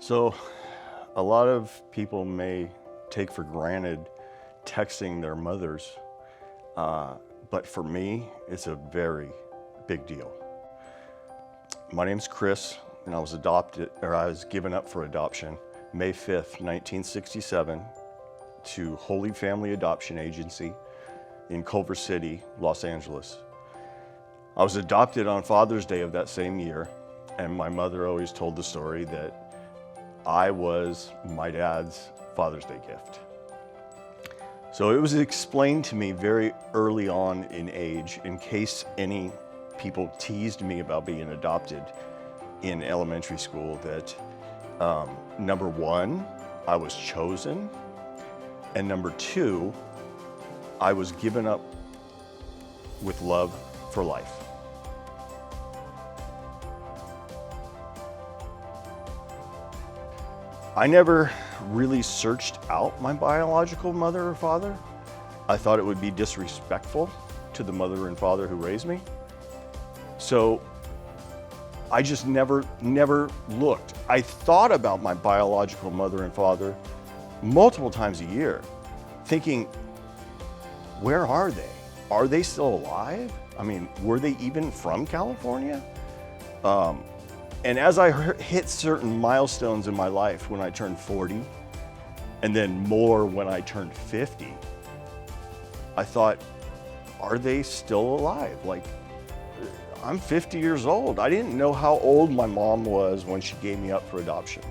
So a lot of people may take for granted texting their mothers, but for me, it's a very big deal. My name's Chris, and I was given up for adoption May 5th, 1967 to Holy Family Adoption Agency in Culver City, Los Angeles. I was adopted on Father's Day of that same year, and my mother always told the story that I was my dad's Father's Day gift. So it was explained to me very early on in age, in case any people teased me about being adopted in elementary school, that number one, I was chosen, and number two, I was given up with love for life. I never really searched out my biological mother or father. I thought it would be disrespectful to the mother and father who raised me. So I just never looked. I thought about my biological mother and father multiple times a year, thinking, where are they? Are they still alive? I mean, were they even from California? And as I hit certain milestones in my life, when I turned 40, and then more when I turned 50, I thought, are they still alive? Like, I'm 50 years old. I didn't know how old my mom was when she gave me up for adoption.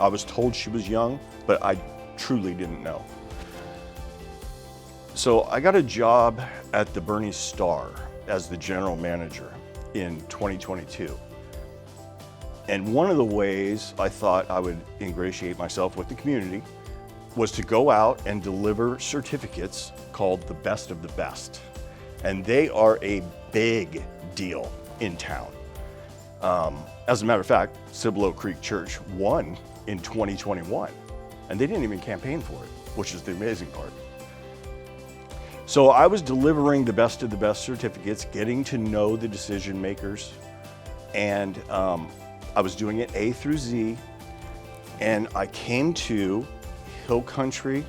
I was told she was young, but I truly didn't know. So I got a job at the Bernie Star as the general manager in 2022. And one of the ways I thought I would ingratiate myself with the community was to go out and deliver certificates called the Best of the Best. And they are a big deal in town. As a matter of fact, Cibolo Creek Church won in 2021, and they didn't even campaign for it, which is the amazing part. So I was delivering the Best of the Best certificates, getting to know the decision makers, and I was doing it A through Z, and I came to Hill Country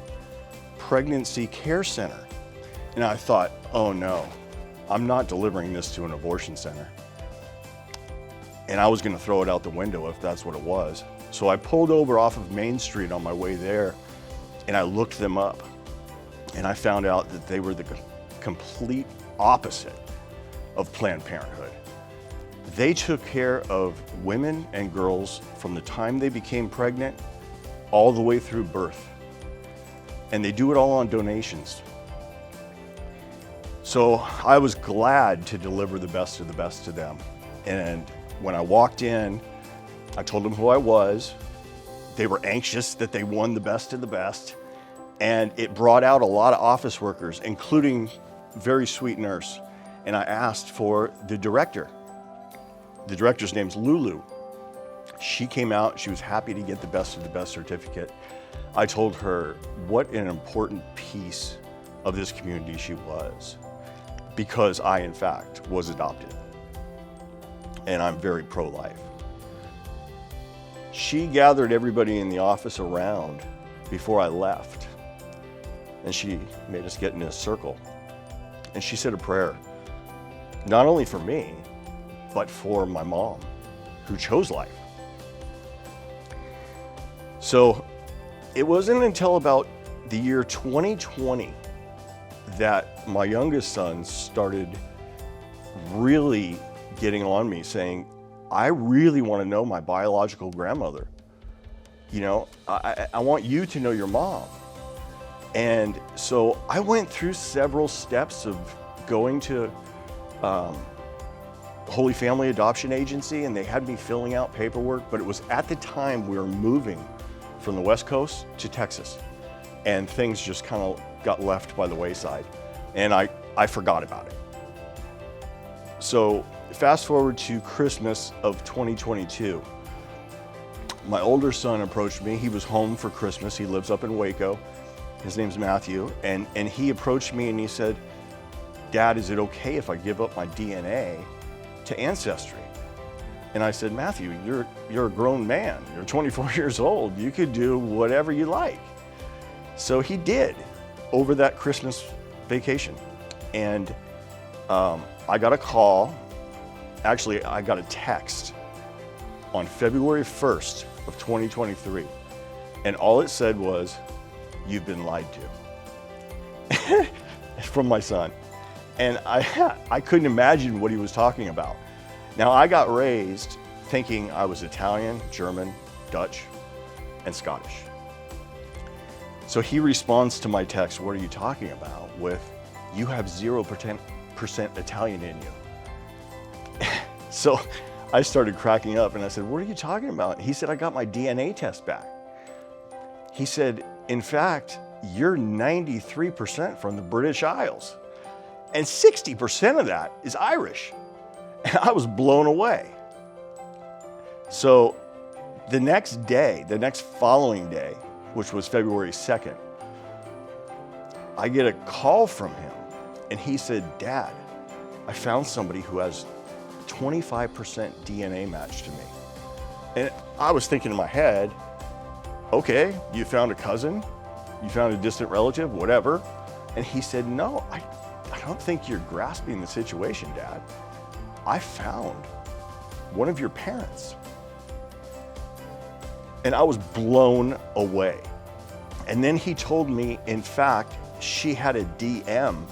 Pregnancy Care Center, and I thought, oh no, I'm not delivering this to an abortion center. And I was gonna throw it out the window if that's what it was. So I pulled over off of Main Street on my way there, and I looked them up, and I found out that they were the complete opposite of Planned Parenthood. They took care of women and girls from the time they became pregnant all the way through birth. And they do it all on donations. So I was glad to deliver the Best of the Best to them. And when I walked in, I told them who I was. They were anxious that they won the Best of the Best. And it brought out a lot of office workers, including a very sweet nurse. And I asked for the director. The director's name's Lulu. She came out, she was happy to get the Best of the Best certificate. I told her what an important piece of this community she was, because I, in fact, was adopted. And I'm very pro-life. She gathered everybody in the office around before I left, and she made us get in a circle. And she said a prayer, not only for me, but for my mom, who chose life. So it wasn't until about the year 2020 that my youngest son started really getting on me, saying, I really want to know my biological grandmother. You know, I want you to know your mom. And so I went through several steps of going to Holy Family Adoption Agency, and they had me filling out paperwork, but it was at the time we were moving from the West Coast to Texas, and things just kind of got left by the wayside, and I forgot about it. So fast forward to Christmas of 2022. My older son approached me. He was home for Christmas. He lives up in Waco. His name's Matthew, and he approached me and he said, Dad, is it okay if I give up my DNA to Ancestry? And I said, Matthew, you're a grown man. You're 24 years old. You could do whatever you like. So he did over that Christmas vacation. And I got a call. Actually, I got a text on February 1st of 2023. And all it said was, "You've been lied to." From my son. And I couldn't imagine what he was talking about. Now, I got raised thinking I was Italian, German, Dutch, and Scottish. So he responds to my text, "What are you talking about?" with, "You have 0% Italian in you." So I started cracking up and I said, "What are you talking about?" He said, "I got my DNA test back." He said, "In fact, you're 93% from the British Isles, and 60% of that is Irish." And I was blown away. So the next following day, which was February 2nd, I get a call from him and he said, "Dad, I found somebody who has 25% DNA match to me." And I was thinking in my head, okay, you found a cousin, you found a distant relative, whatever. And he said, "No, I don't think you're grasping the situation, Dad. I found one of your parents." And I was blown away. And then he told me, in fact, she had a DM,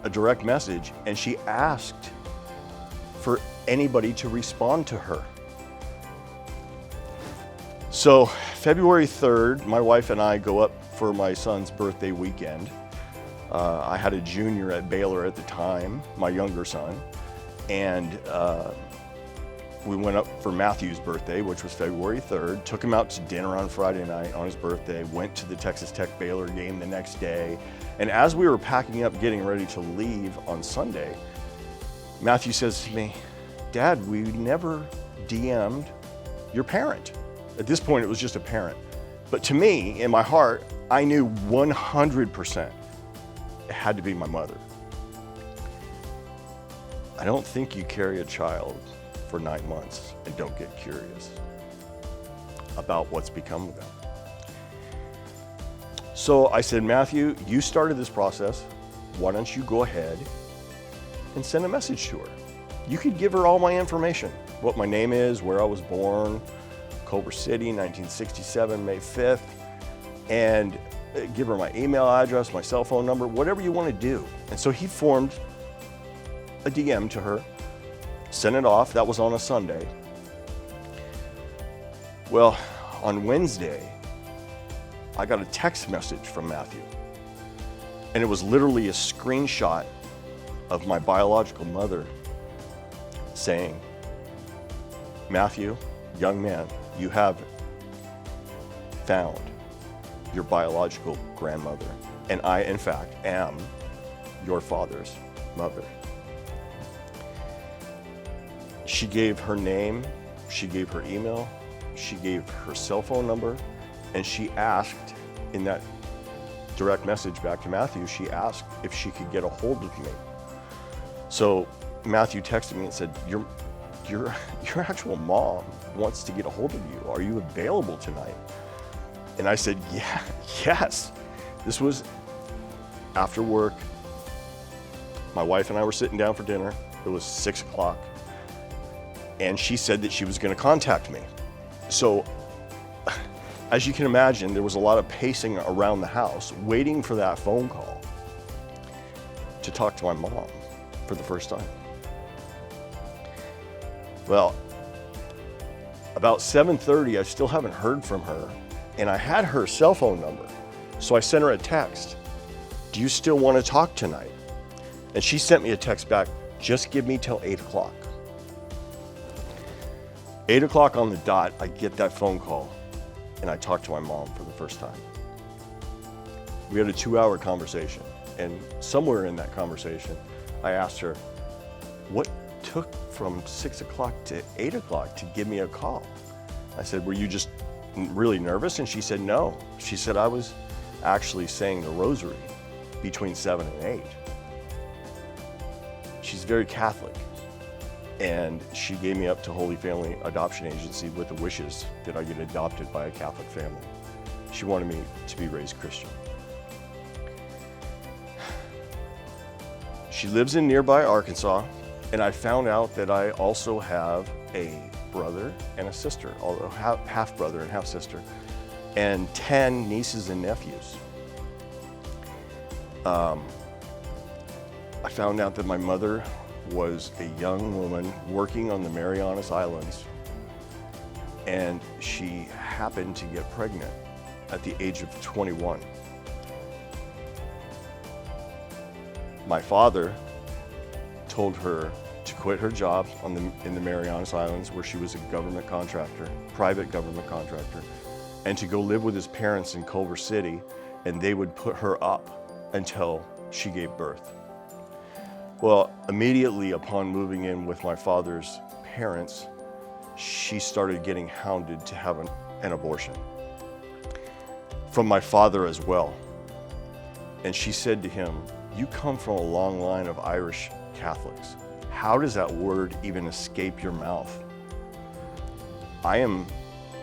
a direct message, and she asked for anybody to respond to her. So February 3rd, my wife and I go up for my son's birthday weekend. I had a junior at Baylor at the time, my younger son, and we went up for Matthew's birthday, which was February 3rd, took him out to dinner on Friday night on his birthday, went to the Texas Tech Baylor game the next day. And as we were packing up, getting ready to leave on Sunday, Matthew says to me, "Dad, we never DM'd your parent." At this point, it was just a parent. But to me, in my heart, I knew 100% it had to be my mother. I don't think you carry a child for 9 months and don't get curious about what's become of them. So I said, "Matthew, you started this process. Why don't you go ahead and send a message to her? You could give her all my information, what my name is, where I was born, Culver City, 1967, May 5th, and give her my email address, my cell phone number, whatever you want to do." And so he formed a DM to her, sent it off. That was on a Sunday. Well, on Wednesday, I got a text message from Matthew, and it was literally a screenshot of my biological mother saying, "Matthew, young man, you have found your biological grandmother, and I, in fact, am your father's mother." She gave her name, she gave her email, she gave her cell phone number, and she asked in that direct message back to Matthew, she asked if she could get a hold of me. So Matthew texted me and said, your actual mom wants to get a hold of you. Are you available tonight?" And I said, "Yeah, yes." This was after work. My wife and I were sitting down for dinner. It was 6 o'clock. And she said that she was going to contact me. So as you can imagine, there was a lot of pacing around the house, waiting for that phone call to talk to my mom for the first time. Well, about 7:30, I still haven't heard from her, and I had her cell phone number. So I sent her a text. "Do you still want to talk tonight?" And she sent me a text back, "Just give me till 8 o'clock. 8 o'clock on the dot, I get that phone call, and I talked to my mom for the first time. We had a 2-hour conversation, and somewhere in that conversation, I asked her, "What took from 6 o'clock to 8 o'clock to give me a call?" I said, "Were you just really nervous?" And she said, "No." She said, "I was actually saying the rosary between 7 and 8. She's very Catholic. And she gave me up to Holy Family Adoption Agency with the wishes that I get adopted by a Catholic family. She wanted me to be raised Christian. She lives in nearby Arkansas, and I found out that I also have a brother and a sister, although half brother and half sister, and 10 nieces and nephews. I found out that my mother was a young woman working on the Marianas Islands, and she happened to get pregnant at the age of 21. My father told her to quit her job in the Marianas Islands, where she was a government contractor, private government contractor, and to go live with his parents in Culver City, and they would put her up until she gave birth. Well, immediately upon moving in with my father's parents, she started getting hounded to have an abortion from my father as well. And she said to him, "You come from a long line of Irish Catholics. How does that word even escape your mouth? I am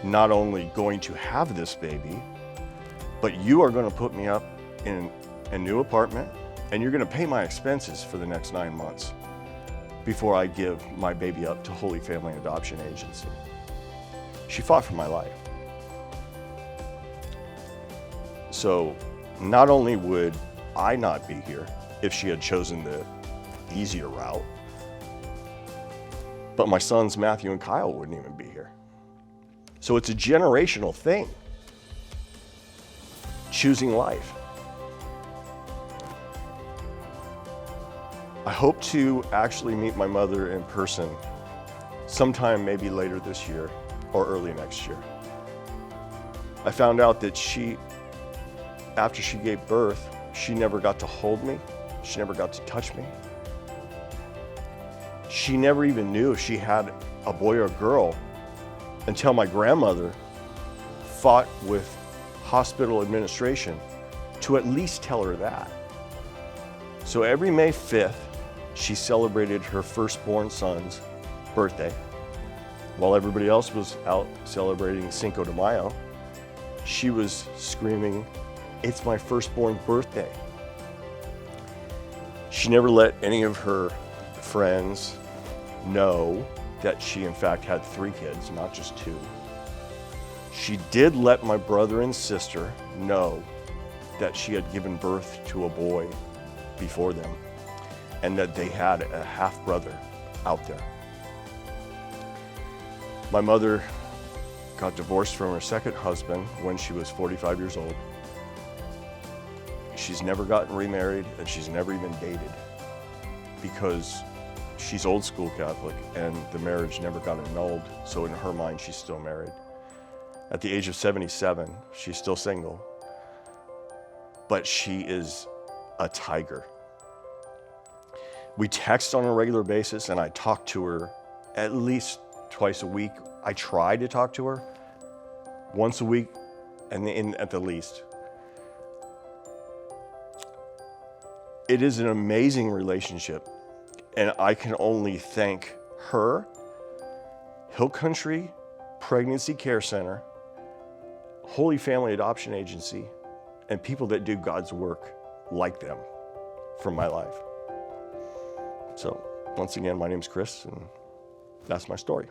not only going to have this baby, but you are going to put me up in a new apartment, and you're going to pay my expenses for the next 9 months before I give my baby up to Holy Family Adoption Agency." She fought for my life. So not only would I not be here if she had chosen the easier route, but my sons Matthew and Kyle wouldn't even be here. So it's a generational thing, choosing life. I hope to actually meet my mother in person sometime maybe later this year or early next year. I found out that after she gave birth, she never got to hold me. She never got to touch me. She never even knew if she had a boy or a girl until my grandmother fought with hospital administration to at least tell her that. So every May 5th, she celebrated her firstborn son's birthday. While everybody else was out celebrating Cinco de Mayo, she was screaming, "It's my firstborn birthday." She never let any of her friends know that she in fact had 3 kids, not just 2. She did let my brother and sister know that she had given birth to a boy before them, and that they had a half-brother out there. My mother got divorced from her second husband when she was 45 years old. She's never gotten remarried, and she's never even dated because she's old school Catholic and the marriage never got annulled, so in her mind she's still married. At the age of 77, she's still single, but she is a tiger. We text on a regular basis, and I talk to her at least twice a week. I try to talk to her once a week, and at the least. It is an amazing relationship, and I can only thank her, Hill Country Pregnancy Care Center, Holy Family Adoption Agency, and people that do God's work like them for my life. So once again, my name's Chris, and that's my story.